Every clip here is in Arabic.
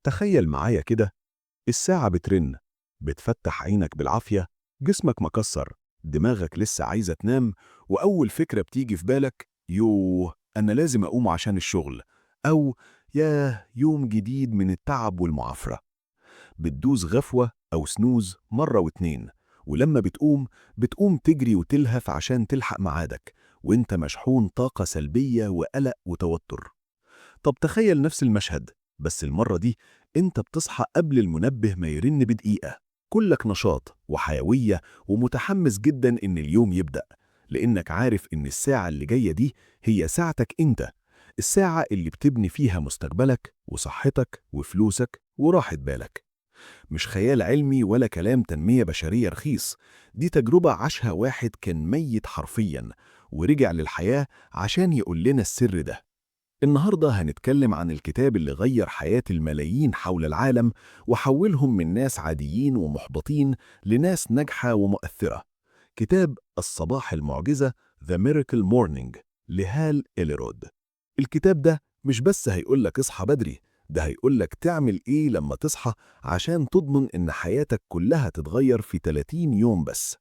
تخيل معايا كده، الساعة بترن، بتفتح عينك بالعافية، جسمك مكسر، دماغك لسه عايزة تنام، وأول فكرة بتيجي في بالك: يوه، أنا لازم أقوم عشان الشغل. أو ياه، يوم جديد من التعب والمعافرة. بتدوز غفوة أو سنوز مرة واتنين، ولما بتقوم تجري وتلهف عشان تلحق ميعادك، وانت مشحون طاقة سلبية وقلق وتوتر. طب تخيل نفس المشهد، بس المرة دي انت بتصحى قبل المنبه ما يرن بدقيقة، كلك نشاط وحيوية ومتحمس جدا ان اليوم يبدأ، لانك عارف ان الساعة اللي جاية دي هي ساعتك انت، الساعة اللي بتبني فيها مستقبلك وصحتك وفلوسك وراحة بالك. مش خيال علمي ولا كلام تنمية بشرية رخيص، دي تجربة عاشها واحد كان ميت حرفيا ورجع للحياة عشان يقول لنا السر ده. النهاردة هنتكلم عن الكتاب اللي غير حياة الملايين حول العالم، وحولهم من ناس عاديين ومحبطين لناس ناجحة ومؤثرة. كتاب الصباح المعجزة The Miracle Morning لهال إليرود. الكتاب ده مش بس هيقولك اصحى بدري، ده هيقولك تعمل ايه لما تصحى عشان تضمن ان حياتك كلها تتغير في 30 يوم بس.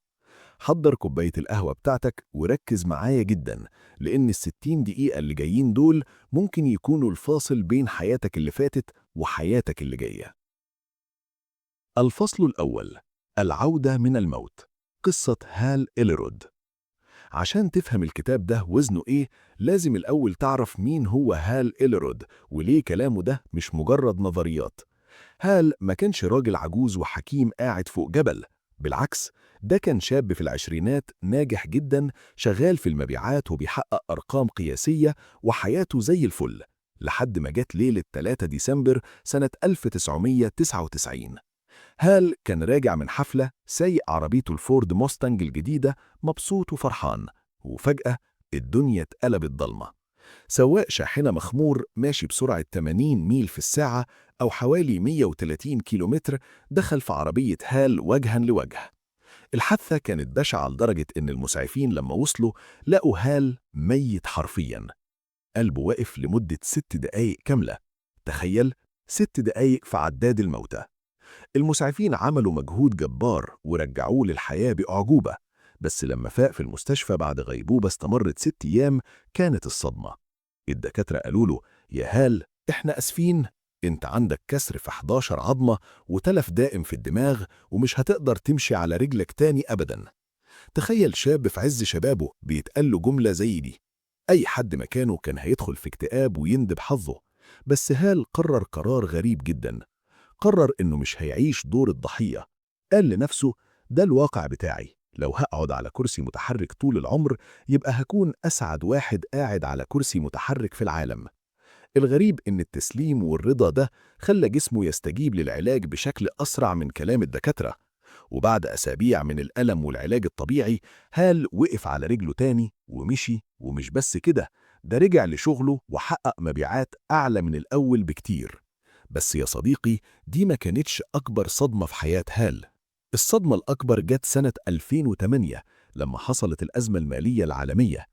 حضر كوباية القهوة بتاعتك وركز معايا جدا، لأن ال60 دقيقة اللي جايين دول ممكن يكونوا الفاصل بين حياتك اللي فاتت وحياتك اللي جاية. الفصل الأول: العودة من الموت. قصة هال إليرود. عشان تفهم الكتاب ده وزنه إيه، لازم الأول تعرف مين هو هال إليرود وليه كلامه ده مش مجرد نظريات. هال ما كانش راجل عجوز وحكيم قاعد فوق جبل، بالعكس، ده كان شاب في العشرينات ناجح جدا، شغال في المبيعات وبيحقق أرقام قياسية، وحياته زي الفل، لحد ما جت ليلة 3 ديسمبر سنة 1999. هال كان راجع من حفلة سايق عربيته الفورد موستنج الجديدة، مبسوط وفرحان، وفجأة الدنيا اتقلبت ضلمة. سواق شاحنة مخمور ماشي بسرعة 80 ميل في الساعة أو حوالي 130 كيلومتر دخل في عربية هال وجها لوجه. الحادثة كانت بشعة لدرجة إن المسعفين لما وصلوا لقوا هال ميت حرفياً، قلبه واقف لمدة 6 دقايق كاملة. تخيل، 6 دقايق في عداد الموتى. المسعفين عملوا مجهود جبار ورجعوه للحياة بأعجوبة، بس لما فاق في المستشفى بعد غيبوبة استمرت 6 أيام كانت الصدمة. الدكاترة قالوا له: يا هال، إحنا أسفين، أنت عندك كسر في 11 عظمة وتلف دائم في الدماغ، ومش هتقدر تمشي على رجلك تاني أبدا. تخيل شاب في عز شبابه بيتقال له جملة زي دي، أي حد مكانه كان هيدخل في اكتئاب ويندب حظه. بس هال قرر قرار غريب جدا، قرر إنه مش هيعيش دور الضحية. قال لنفسه: ده الواقع بتاعي، لو هقعد على كرسي متحرك طول العمر يبقى هكون أسعد واحد قاعد على كرسي متحرك في العالم. الغريب إن التسليم والرضا ده خلى جسمه يستجيب للعلاج بشكل أسرع من كلام الدكاترة، وبعد أسابيع من الألم والعلاج الطبيعي هال وقف على رجله تاني ومشي، ومش بس كده، ده رجع لشغله وحقق مبيعات أعلى من الأول بكتير. بس يا صديقي، دي ما كانتش أكبر صدمة في حياة هال. الصدمة الأكبر جت سنة 2008 لما حصلت الأزمة المالية العالمية.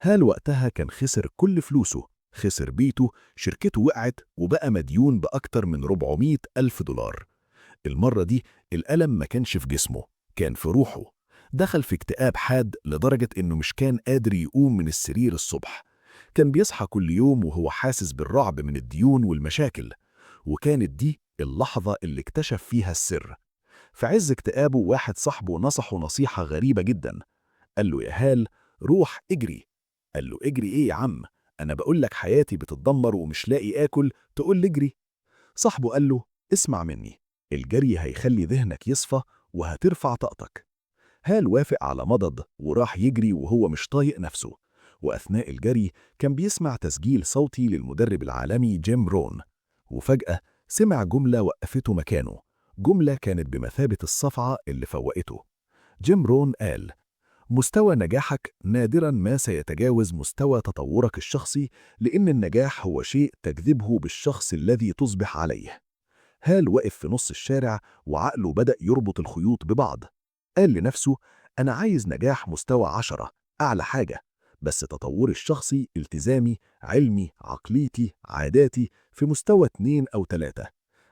هال وقتها كان خسر كل فلوسه، خسر بيته، شركته وقعت، وبقى مديون بأكتر من 400 ألف دولار. المرة دي الألم ما كانش في جسمه، كان في روحه. دخل في اكتئاب حاد لدرجة إنه مش كان قادر يقوم من السرير الصبح. كان بيصحى كل يوم وهو حاسس بالرعب من الديون والمشاكل. وكانت دي اللحظة اللي اكتشف فيها السر. في عز اكتئابه واحد صاحبه نصحه نصيحة غريبة جدا. قال له: يا هال، روح اجري. قال له: اجري ايه يا عم؟ انا بقول لك حياتي بتتدمر ومش لاقي اكل تقول لي اجري. صاحبه قال له: اسمع مني، الجري هيخلي ذهنك يصفى وهترفع طاقتك. هال وافق على مضض وراح يجري وهو مش طايق نفسه. وأثناء الجري كان بيسمع تسجيل صوتي للمدرب العالمي جيم رون، وفجأة سمع جملة وقفته مكانه، جملة كانت بمثابة الصفعة اللي فوقته. جيم رون قال: مستوى نجاحك نادرا ما سيتجاوز مستوى تطورك الشخصي، لأن النجاح هو شيء تجذبه بالشخص الذي تصبح عليه. هال وقف في نص الشارع وعقله بدأ يربط الخيوط ببعض. قال لنفسه: أنا عايز نجاح مستوى 10، أعلى حاجة، بس تطوري الشخصي، التزامي، علمي، عقليتي، عاداتي في مستوى 2 أو 3.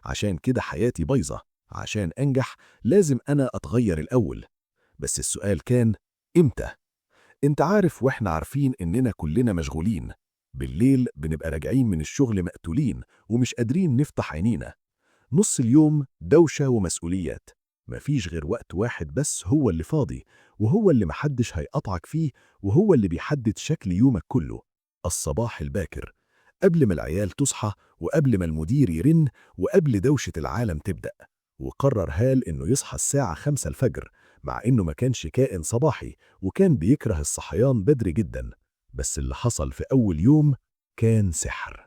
عشان كده حياتي بايظة. عشان أنجح لازم أنا أتغير الأول. بس السؤال كان إمتى؟ انت عارف واحنا عارفين اننا كلنا مشغولين. بالليل بنبقى راجعين من الشغل مقتولين ومش قادرين نفتح عينينا. نص اليوم دوشة ومسؤوليات. مفيش غير وقت واحد بس هو اللي فاضي، وهو اللي محدش هيقطعك فيه، وهو اللي بيحدد شكل يومك كله. الصباح الباكر، قبل ما العيال تصحى، وقبل ما المدير يرن، وقبل دوشة العالم تبدأ. وقرر هال إنه يصحى الساعة 5 الفجر، مع إنه ما كانش كائن صباحي، وكان بيكره الصحيان بدري جدا. بس اللي حصل في أول يوم كان سحر.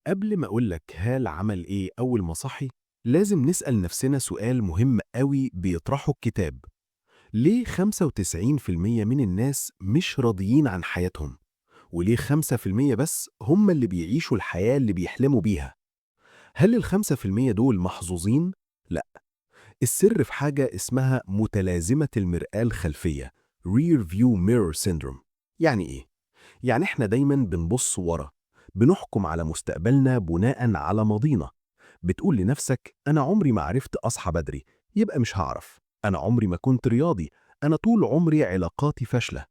قبل ما أقولك هال عمل إيه أول ما صحي، لازم نسأل نفسنا سؤال مهم قوي بيطرحه الكتاب. ليه 95% من الناس مش راضيين عن حياتهم؟ وليه 5% بس هم اللي بيعيشوا الحياة اللي بيحلموا بيها؟ هل ال5% دول محظوظين؟ لا، السر في حاجة اسمها متلازمة المرآة الخلفية Rear View Mirror Syndrome. يعني إيه؟ يعني إحنا دايماً بنبص ورا، بنحكم على مستقبلنا بناء على ماضينا. بتقول لنفسك أنا عمري ما عرفت أصحى بدري، يبقى مش هعرف. أنا عمري ما كنت رياضي، أنا طول عمري علاقاتي فاشلة.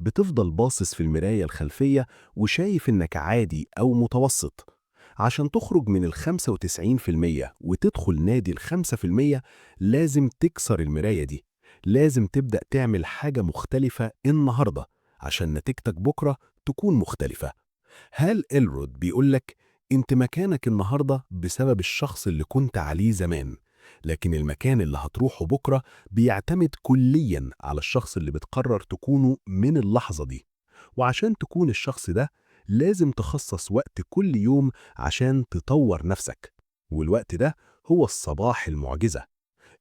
بتفضل باصص في المراية الخلفية وشايف إنك عادي أو متوسط. عشان تخرج من ال95% وتدخل نادي ال5%، لازم تكسر المراية دي. لازم تبدأ تعمل حاجة مختلفة النهاردة عشان نتيجتك بكرة تكون مختلفة. هال إلرود بيقولك انت مكانك النهاردة بسبب الشخص اللي كنت عليه زمان، لكن المكان اللي هتروحه بكرة بيعتمد كلياً على الشخص اللي بتقرر تكونه من اللحظة دي. وعشان تكون الشخص ده لازم تخصص وقت كل يوم عشان تطور نفسك، والوقت ده هو الصباح المعجزة.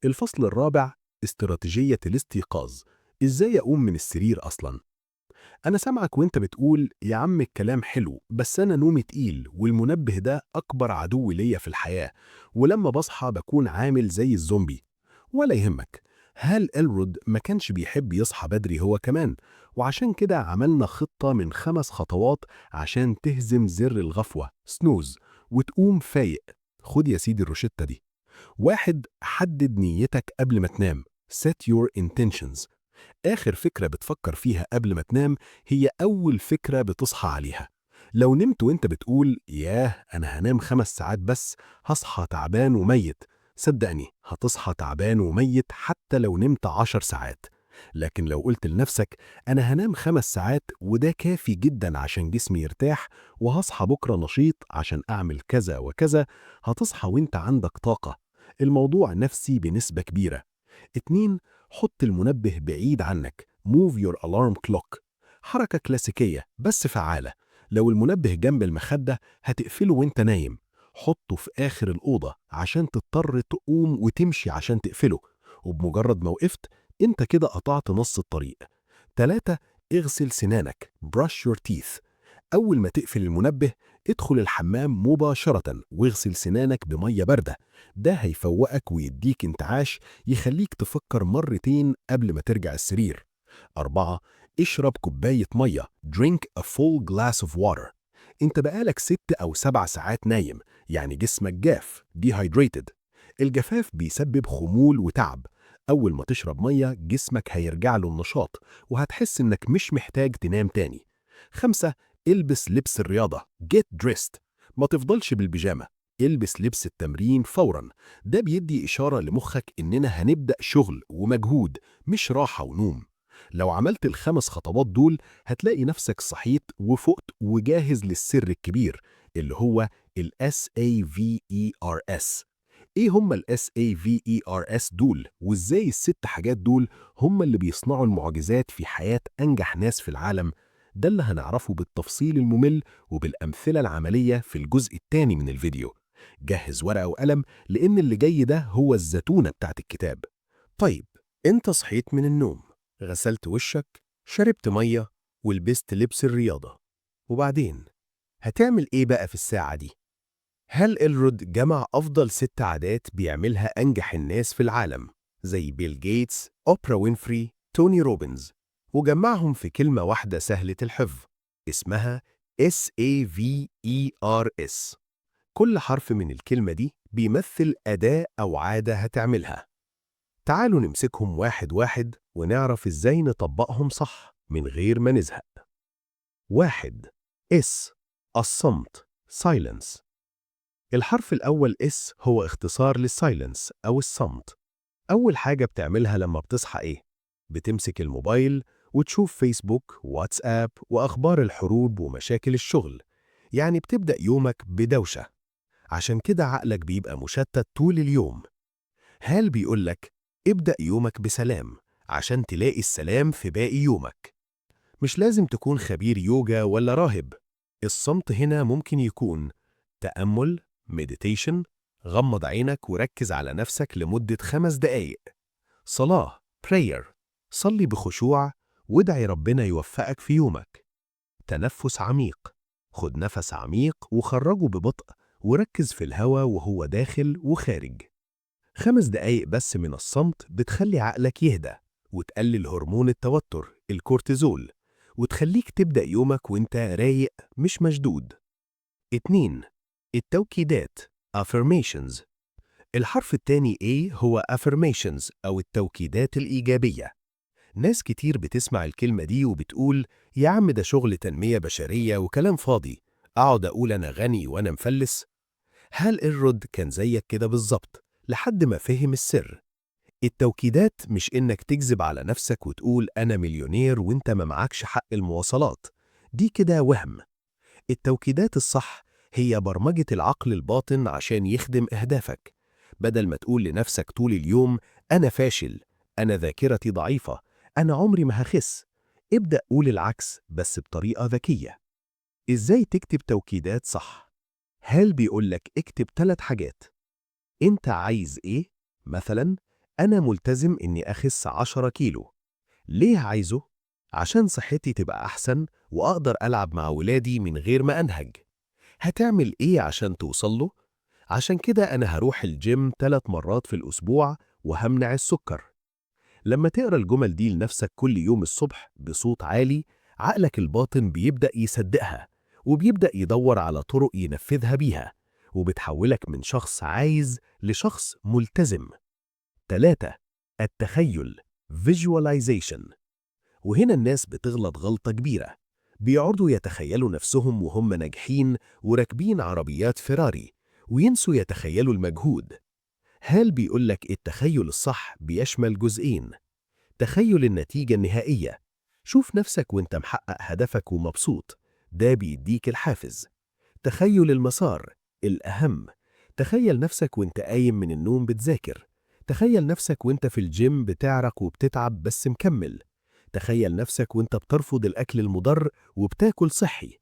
الفصل الرابع: استراتيجية الاستيقاظ. ازاي اقوم من السرير اصلا؟ أنا سامعك وأنت بتقول يا عم الكلام حلو، بس أنا نومي تقيل والمنبه ده أكبر عدو ليا في الحياة، ولما بصحى بكون عامل زي الزومبي. ولا يهمك، هال إلرود ما كانش بيحب يصحى بدري هو كمان، وعشان كده عملنا خطة من 5 خطوات عشان تهزم زر الغفوة سنوز وتقوم فايق. خد يا سيدي الروشتة دي. 1. حدد نيتك قبل ما تنام. Set your intentions. آخر فكرة بتفكر فيها قبل ما تنام هي أول فكرة بتصحى عليها. لو نمت وانت بتقول ياه أنا هنام 5 ساعات بس، هصحى تعبان وميت، صدقني هتصحى تعبان وميت حتى لو نمت 10 ساعات. لكن لو قلت لنفسك أنا هنام 5 ساعات وده كافي جدا عشان جسمي يرتاح، وهصحى بكرة نشيط عشان أعمل كذا وكذا، هتصحى وانت عندك طاقة. الموضوع نفسي بنسبة كبيرة. 2. حط المنبه بعيد عنك. Move your alarm clock. حركة كلاسيكية بس فعالة. لو المنبه جنب المخدة هتقفله وانت نايم، حطه في آخر الأوضة عشان تضطر تقوم وتمشي عشان تقفله، وبمجرد ما وقفت انت كده قطعت نص الطريق. 3. اغسل سنانك. Brush your teeth. أول ما تقفل المنبه ادخل الحمام مباشرة واغسل سنانك بمية باردة. ده هيفوقك ويديك انتعاش يخليك تفكر مرتين قبل ما ترجع السرير. 4. اشرب كوباية مية. Drink a full glass of water. انت بقالك 6 أو 7 ساعات نايم، يعني جسمك جاف dehydrated. الجفاف بيسبب خمول وتعب. أول ما تشرب مية جسمك هيرجع له النشاط وهتحس إنك مش محتاج تنام تاني. 5. البس لبس الرياضة. Get dressed. ما تفضلش بالبيجامة، البس لبس التمرين فوراً. ده بيدي إشارة لمخك إننا هنبدأ شغل ومجهود، مش راحة ونوم. لو عملت ال5 خطوات دول هتلاقي نفسك صحيت وفقت وجاهز للسر الكبير اللي هو ال SAVERS. إيه هم ال SAVERS دول؟ وإزاي ال6 حاجات دول هم اللي بيصنعوا المعجزات في حياة أنجح ناس في العالم؟ ده اللي هنعرفه بالتفصيل الممل وبالأمثلة العملية في الجزء الثاني من الفيديو. جهز ورقة وقلم لأن اللي جاي ده هو الزتونة بتاعت الكتاب. طيب، انت صحيت من النوم، غسلت وشك، شربت مية، ولبست لبس الرياضة، وبعدين هتعمل ايه بقى في الساعة دي؟ هل إلرود جمع أفضل 6 عادات بيعملها أنجح الناس في العالم زي بيل جيتس، أوبرا وينفري، توني روبنز، وجمعهم في كلمة واحدة سهلة الحفظ اسمها SAVERS. كل حرف من الكلمة دي بيمثل أداة أو عادة هتعملها. تعالوا نمسكهم واحد واحد ونعرف إزاي نطبقهم صح من غير ما نزهق. 1. S. الصمت silence. الحرف الأول S هو اختصار للسايلنس أو الصمت. أول حاجة بتعملها لما بتصحى إيه؟ بتمسك الموبايل وتشوف فيسبوك واتساب وأخبار الحروب ومشاكل الشغل، يعني بتبدأ يومك بدوشة. عشان كده عقلك بيبقى مشتت طول اليوم. هال بيقولك ابدأ يومك بسلام عشان تلاقي السلام في باقي يومك. مش لازم تكون خبير يوجا ولا راهب. الصمت هنا ممكن يكون تأمل meditation، غمض عينك وركز على نفسك لمدة 5 دقايق. صلاة prayer، صلي بخشوع وادعي ربنا يوفقك في يومك. تنفس عميق، خد نفس عميق وخرجه ببطء وركز في الهواء وهو داخل وخارج. 5 دقايق بس من الصمت بتخلي عقلك يهدى وتقلل هرمون التوتر الكورتيزول، وتخليك تبدأ يومك وانت رايق مش مشدود. 2. التوكيدات affirmations. الحرف التاني A هو affirmations أو التوكيدات الإيجابية. ناس كتير بتسمع الكلمة دي وبتقول يا عم ده شغل تنمية بشرية وكلام فاضي، أقعد أقول أنا غني وأنا مفلس. هال إلرود كان زيك كده بالظبط لحد ما فهم السر. التوكيدات مش إنك تكذب على نفسك وتقول أنا مليونير وإنت ما معكش حق المواصلات، دي كده وهم. التوكيدات الصح هي برمجة العقل الباطن عشان يخدم أهدافك. بدل ما تقول لنفسك طول اليوم أنا فاشل، أنا ذاكرتي ضعيفة، أنا عمري ما هخس، ابدأ قول العكس بس بطريقة ذكية. إزاي تكتب توكيدات صح؟ هل بيقولك اكتب 3 حاجات. أنت عايز إيه؟ مثلاً أنا ملتزم إني أخس 10 كيلو. ليه عايزه؟ عشان صحتي تبقى أحسن وأقدر ألعب مع ولادي من غير ما أنهج. هتعمل إيه عشان توصل له؟ عشان كده أنا هروح الجيم 3 مرات في الأسبوع وهمنع السكر. لما تقرأ الجمل دي لنفسك كل يوم الصبح بصوت عالي، عقلك الباطن بيبدأ يصدقها وبيبدأ يدور على طرق ينفذها بيها، وبتحولك من شخص عايز لشخص ملتزم. 3. التخيل visualization. وهنا الناس بتغلط غلطة كبيرة، بيقعدوا يتخيلوا نفسهم وهم ناجحين وراكبين عربيات فيراري وينسوا يتخيلوا المجهود. هال بيقولك التخيل الصح بيشمل جزئين: تخيل النتيجة النهائية، شوف نفسك وانت محقق هدفك ومبسوط، ده بيديك الحافز. تخيل المسار الأهم، تخيل نفسك وانت قايم من النوم بتذاكر، تخيل نفسك وانت في الجيم بتعرق وبتتعب بس مكمل، تخيل نفسك وانت بترفض الأكل المضر وبتاكل صحي.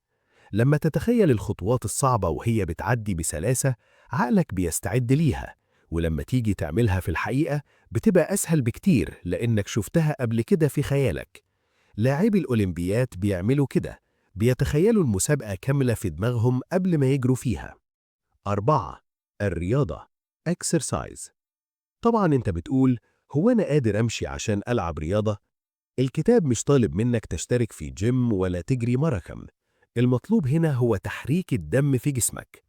لما تتخيل الخطوات الصعبة وهي بتعدي بسلاسة، عقلك بيستعد ليها، ولما تيجي تعملها في الحقيقة بتبقى أسهل بكتير لأنك شفتها قبل كده في خيالك. لاعبي الأولمبيات بيعملوا كده، بيتخيلوا المسابقة كاملة في دماغهم قبل ما يجروا فيها. 4. الرياضة exercise. طبعا انت بتقول هو أنا قادر أمشي عشان ألعب رياضة؟ الكتاب مش طالب منك تشترك في جيم ولا تجري ماراثون. المطلوب هنا هو تحريك الدم في جسمك.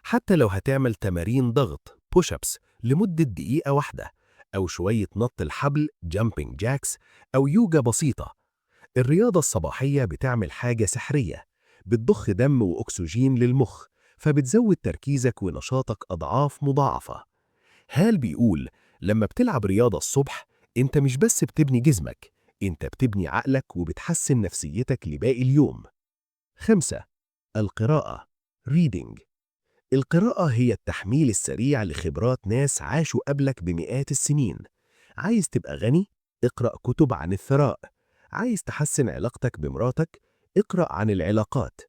حتى لو هتعمل تمارين ضغط push ups لمدة دقيقة واحدة، أو شوية نط الحبل jumping jacks، أو يوجا بسيطة. الرياضة الصباحية بتعمل حاجة سحرية، بتضخ دم وأكسجين للمخ، فبتزود تركيزك ونشاطك أضعاف مضاعفة. هال بيقول لما بتلعب رياضة الصبح، انت مش بس بتبني جسمك، انت بتبني عقلك وبتحسن نفسيتك لباقي اليوم. 5. القراءة reading. القراءة هي التحميل السريع لخبرات ناس عاشوا قبلك بمئات السنين. عايز تبقى غني؟ اقرأ كتب عن الثراء. عايز تحسن علاقتك بمراتك؟ اقرأ عن العلاقات.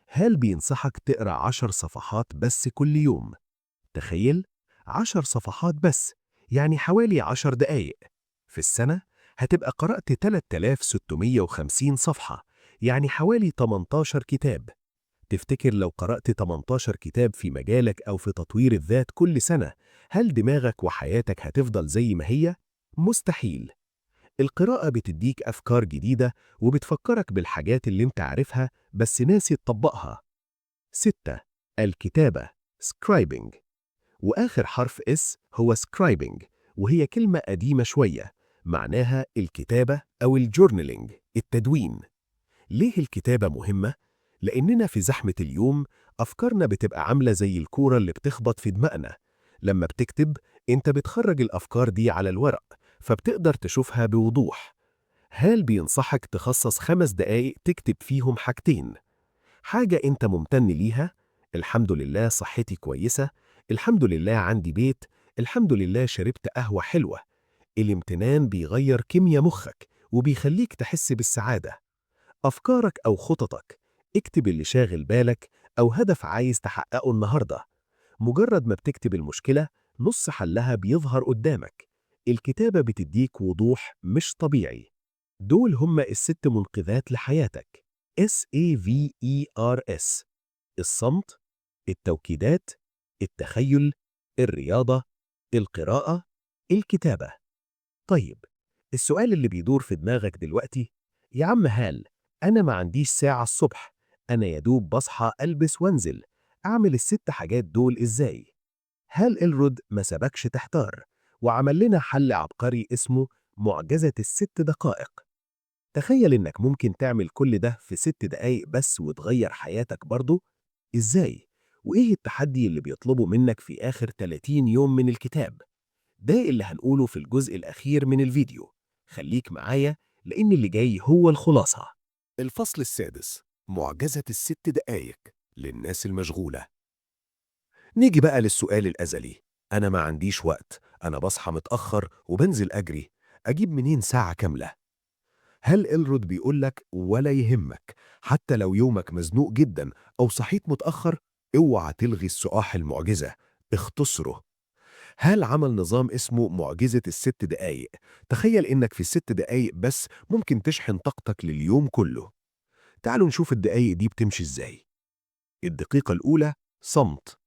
هل بينصحك تقرأ 10 صفحات بس كل يوم؟ تخيل، 10 صفحات بس، يعني حوالي 10 دقايق. في السنة هتبقى قرأت 3650 صفحة، يعني حوالي 18 كتاب. تفتكر لو قرأت 18 كتاب في مجالك أو في تطوير الذات كل سنة، هل دماغك وحياتك هتفضل زي ما هي؟ مستحيل. القراءة بتديك أفكار جديدة وبتفكرك بالحاجات اللي انت عارفها بس ناسي تطبقها. 6. الكتابة scribing. وآخر حرف S هو scribing، وهي كلمة قديمة شوية معناها الكتابة أو الجورنالينج، التدوين. ليه الكتابة مهمة؟ لأننا في زحمة اليوم أفكارنا بتبقى عاملة زي الكورة اللي بتخبط في دماغنا. لما بتكتب أنت بتخرج الأفكار دي على الورق، فبتقدر تشوفها بوضوح. هال بينصحك تخصص 5 دقايق تكتب فيهم حاجتين: حاجة أنت ممتن ليها، الحمد لله صحتي كويسة، الحمد لله عندي بيت، الحمد لله شربت قهوة حلوة. الامتنان بيغير كيمياء مخك وبيخليك تحس بالسعادة. أفكارك أو خططك، اكتب اللي شاغل بالك أو هدف عايز تحققه النهاردة. مجرد ما بتكتب المشكلة نص حلها بيظهر قدامك. الكتابة بتديك وضوح مش طبيعي. دول هم ال6 منقذات لحياتك: SAVERS: الصمت، التوكيدات، التخيل، الرياضة، القراءة، الكتابة. طيب، السؤال اللي بيدور في دماغك دلوقتي: يا عم هال، أنا ما عنديش ساعة الصبح، أنا يدوب بصحى ألبس وانزل، أعمل ال6 حاجات دول إزاي؟ هال إلرود ما سبكش تحتار وعمل لنا حل عبقري اسمه معجزة ال6 دقائق. تخيل إنك ممكن تعمل كل ده في 6 دقايق بس وتغير حياتك برضه. إزاي؟ وإيه التحدي اللي بيطلبه منك في آخر 30 يوم من الكتاب؟ ده اللي هنقوله في الجزء الأخير من الفيديو. خليك معايا لأن اللي جاي هو الخلاصة. الفصل السادس: معجزة ال6 دقايق للناس المشغولة. نيجي بقى للسؤال الأزلي: أنا ما عنديش وقت، أنا بصحى متأخر وبنزل أجري، أجيب منين ساعة كاملة؟ هل إلرود بيقولك ولا يهمك، حتى لو يومك مزنوق جدا أو صحيت متأخر، اوعى تلغي السؤال المعجزة، اختصره. هل عمل نظام اسمه معجزة ال6 دقايق. تخيل إنك في ال6 دقايق بس ممكن تشحن طاقتك لليوم كله. تعالوا نشوف الدقايق دي بتمشي إزاي. الدقيقة الأولى: صمت.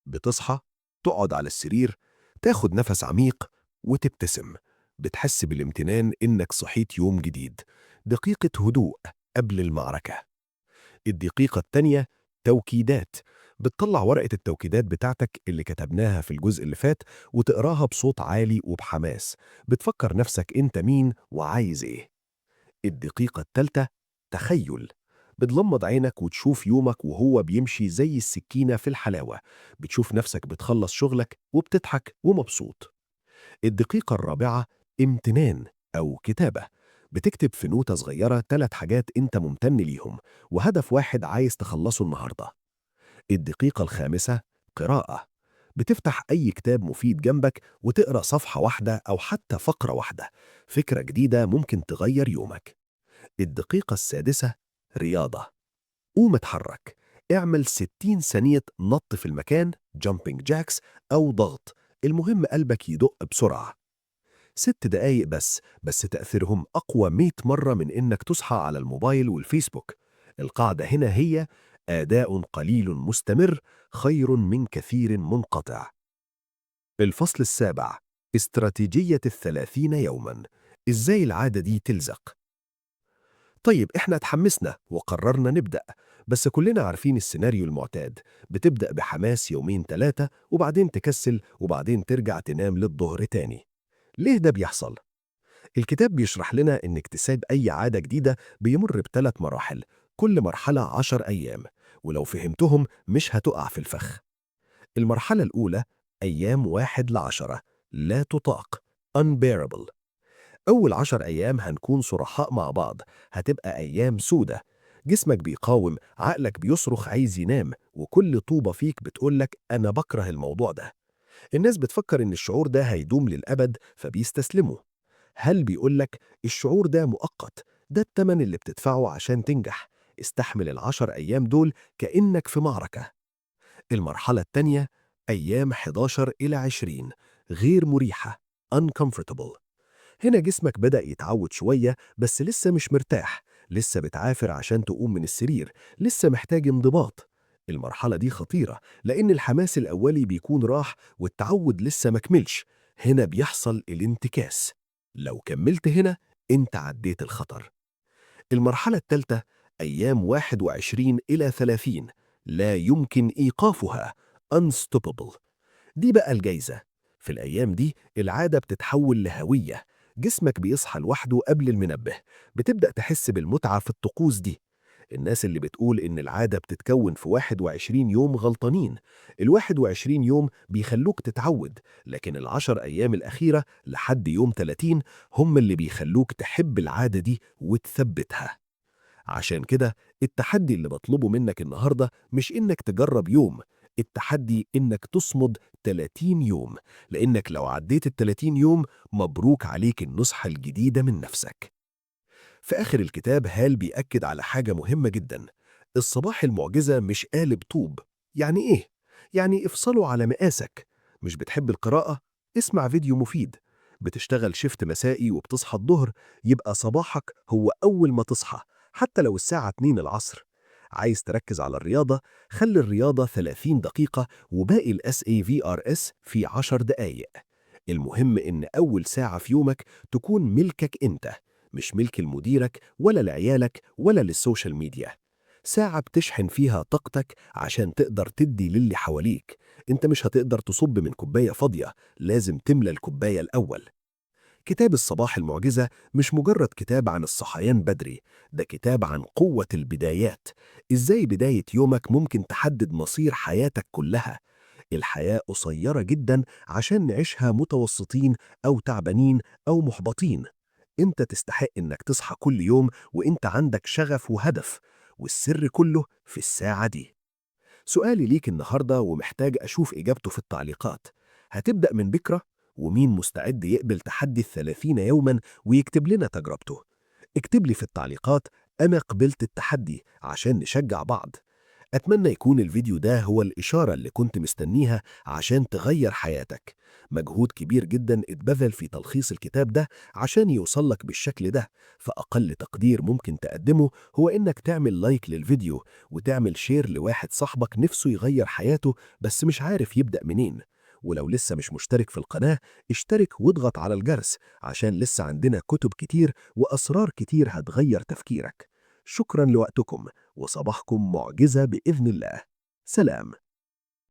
بتصحى، تقعد على السرير، تاخد نفس عميق وتبتسم. بتحس بالامتنان إنك صحيت يوم جديد. دقيقة هدوء قبل المعركة. الدقيقة التانية: توكيدات. بتطلع ورقة التوكيدات بتاعتك اللي كتبناها في الجزء اللي فات وتقراها بصوت عالي وبحماس. بتفكر نفسك انت مين وعايز ايه. الدقيقة التالتة: تخيل. بتغمض عينك وتشوف يومك وهو بيمشي زي السكينة في الحلاوة. بتشوف نفسك بتخلص شغلك وبتضحك ومبسوط. الدقيقة الرابعة: امتنان أو كتابة. بتكتب في نوتة صغيرة 3 حاجات أنت ممتن ليهم وهدف واحد عايز تخلصه النهاردة. الدقيقة الخامسة: قراءة. بتفتح أي كتاب مفيد جنبك وتقرأ صفحة واحدة أو حتى فقرة واحدة، فكرة جديدة ممكن تغير يومك. الدقيقة السادسة: رياضة. قوم اتحرك، اعمل 60 ثانية نط في المكان، jumping jacks أو ضغط، المهم قلبك يدق بسرعة. 6 دقايق بس تأثيرهم أقوى 100 مرة من إنك تصحى على الموبايل والفيسبوك. القاعدة هنا هي: أداء قليل مستمر خير من كثير منقطع. الفصل السابع: استراتيجية ال30 يوماً. إزاي العادة دي تلزق؟ طيب، إحنا اتحمسنا وقررنا نبدأ، بس كلنا عارفين السيناريو المعتاد. بتبدأ بحماس يومين 3 وبعدين تكسل وبعدين ترجع تنام للظهر تاني. ليه ده بيحصل؟ الكتاب بيشرح لنا إن اكتساب أي عادة جديدة بيمر ب3 مراحل، كل مرحلة 10 أيام، ولو فهمتهم مش هتقع في الفخ. المرحلة الأولى: أيام 1 ل10، لا تطاق، unbearable. أول 10 أيام هنكون صرحاء مع بعض، هتبقى أيام سودة. جسمك بيقاوم، عقلك بيصرخ عايز ينام، وكل طوبة فيك بتقولك أنا بكره الموضوع ده. الناس بتفكر إن الشعور ده هيدوم للأبد فبيستسلموا. هل بيقولك الشعور ده مؤقت، ده التمن اللي بتدفعه عشان تنجح. استحمل ال10 أيام دول كأنك في معركة. المرحلة التانية: أيام 11 إلى 20، غير مريحة، uncomfortable. هنا جسمك بدأ يتعود شوية بس لسه مش مرتاح، لسه بتعافر عشان تقوم من السرير، لسه محتاج انضباط. المرحلة دي خطيرة لأن الحماس الأولي بيكون راح والتعود لسه مكملش. هنا بيحصل الانتكاس. لو كملت هنا انت عديت الخطر. المرحلة الثالثة: أيام 21 إلى 30، لا يمكن إيقافها، unstoppable. دي بقى الجايزة. في الأيام دي العادة بتتحول لهوية، جسمك بيصحى لوحده قبل المنبه، بتبدأ تحس بالمتعة في الطقوس دي. الناس اللي بتقول إن العادة بتتكون في 21 يوم غلطانين. ال21 يوم بيخلوك تتعود، لكن ال10 أيام الأخيرة لحد يوم 30 هم اللي بيخلوك تحب العادة دي وتثبتها. عشان كده التحدي اللي بطلبه منك النهاردة مش إنك تجرب يوم، التحدي إنك تصمد 30 يوم، لإنك لو عديت ال30 يوم مبروك عليك النسخة الجديدة من نفسك. في آخر الكتاب هال بيأكد على حاجة مهمة جدا: الصباح المعجزة مش قالب طوب. يعني إيه؟ يعني افصلوا على مقاسك. مش بتحب القراءة؟ اسمع فيديو مفيد. بتشتغل شيفت مسائي وبتصحى الظهر؟ يبقى صباحك هو أول ما تصحى، حتى لو الساعة 2 العصر. عايز تركز على الرياضة؟ خلي الرياضة 30 دقيقة وباقي ال SAVRS في 10 دقايق. المهم إن أول ساعة في يومك تكون ملكك أنت، مش ملك لمديرك ولا لعيالك ولا للسوشيال ميديا. ساعة بتشحن فيها طاقتك عشان تقدر تدي للي حواليك. انت مش هتقدر تصب من كوباية فاضية، لازم تملى الكوباية الأول. كتاب الصباح المعجزة مش مجرد كتاب عن الصحيان بدري، ده كتاب عن قوة البدايات. إزاي بداية يومك ممكن تحدد مصير حياتك كلها. الحياة قصيرة جدا عشان نعيشها متوسطين أو تعبانين أو محبطين. انت تستحق انك تصحى كل يوم وانت عندك شغف وهدف، والسر كله في الساعة دي. سؤالي ليك النهاردة ومحتاج أشوف إجابته في التعليقات: هتبدأ من بكرة؟ ومين مستعد يقبل تحدي 30 يوما ويكتب لنا تجربته؟ اكتب لي في التعليقات: أنا قبلت التحدي، عشان نشجع بعض. أتمنى يكون الفيديو ده هو الإشارة اللي كنت مستنيها عشان تغير حياتك. مجهود كبير جدا اتبذل في تلخيص الكتاب ده عشان يوصلك بالشكل ده، فأقل تقدير ممكن تقدمه هو إنك تعمل لايك للفيديو وتعمل شير لواحد صاحبك نفسه يغير حياته بس مش عارف يبدأ منين. ولو لسه مش مشترك في القناة، اشترك واضغط على الجرس عشان لسه عندنا كتب كتير وأسرار كتير هتغير تفكيرك. شكرا لوقتكم، وصباحكم معجزة بإذن الله. سلام.